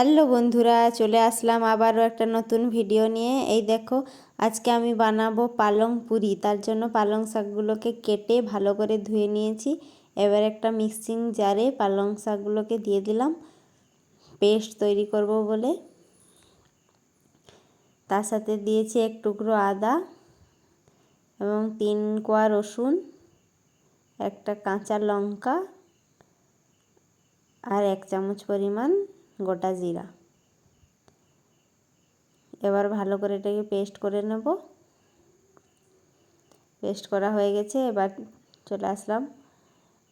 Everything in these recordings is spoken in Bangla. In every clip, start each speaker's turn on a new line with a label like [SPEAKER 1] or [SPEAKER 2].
[SPEAKER 1] হ্যালো বন্ধুরা, চলে আসলাম আবারও একটা নতুন ভিডিও নিয়ে। এই দেখো, আজকে আমি বানাবো পালং পুরি। তার জন্য পালং শাকগুলোকে কেটে ভালো করে ধুয়ে নিয়েছি। এবার একটা মিক্সিং জারে পালং শাকগুলোকে দিয়ে দিলাম পেস্ট তৈরি করব বলে। তার সাথে দিয়েছি এক টুকরো আদা এবং 3 কোয়া রসুন, একটা কাঁচা লঙ্কা আর 1 চামচ পরিমাণ গোটা জিরা। এবার ভালো করে এটাকে পেস্ট করে নেব। পেস্ট করা হয়ে গেছে। এবার চলে আসলাম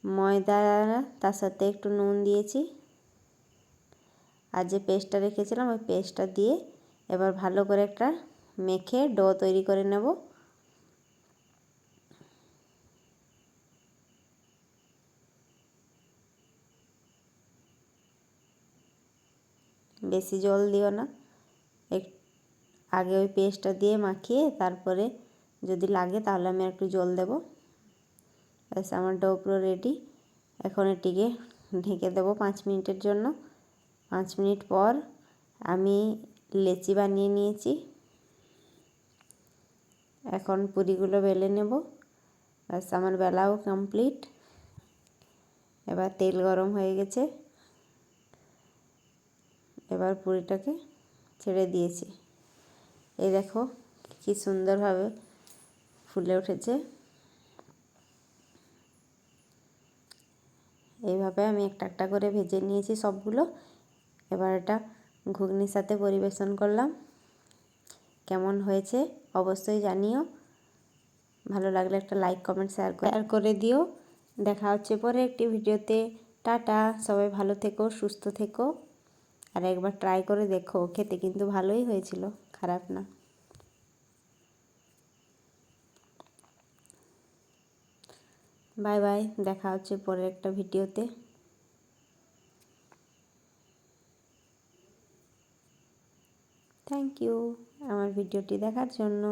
[SPEAKER 1] ময়দা, তার সাথে একটু নুন দিয়েছি আর যে পেস্টটা রেখেছিলাম ওই পেস্টটা দিয়ে এবার ভালো করে একটা মেখে ডো তৈরি করে নেব। বেশি জল দিও না, আগে ওই পেস্টটা দিয়ে মাখিয়ে তারপরে যদি লাগে তাহলে আমি একটু জল দেব। ব্যাস, আমার ডো পুরো রেডি। এখন এটিকে ঢেকে দেব 5 মিনিটের জন্য। 5 মিনিট পর আমি লেচি বানিয়ে নিয়েছি। এখন পুরিগুলো বেলে নেব। ব্যাস, আমার বেলাও কমপ্লিট। এবার তেল গরম হয়ে গেছে, এবার পুরিটাকে ছেড়ে দিয়েছি। এই দেখো কি সুন্দরভাবে ফুলে উঠেছে। এইভাবে আমি একটা একটা করে ভেজে নিয়েছি সবগুলো। এবার এটা ঘুগনির সাথে পরিবেশন করলাম। কেমন হয়েছে অবশ্যই জানিও। ভালো লাগলে একটা লাইক কমেন্ট শেয়ার করে দিও। দেখা হচ্ছে পরে একটি ভিডিওতে। টাটা, সবাই ভালো থেকো, সুস্থ থেকো। আর একবার ট্রাই করে দেখো, খেতে কিন্তু ভালোই হয়েছিল, খারাপ না। বাই বাই, দেখা হচ্ছে পরের একটা ভিডিওতে। থ্যাংক ইউ আমার ভিডিওটি দেখার জন্য।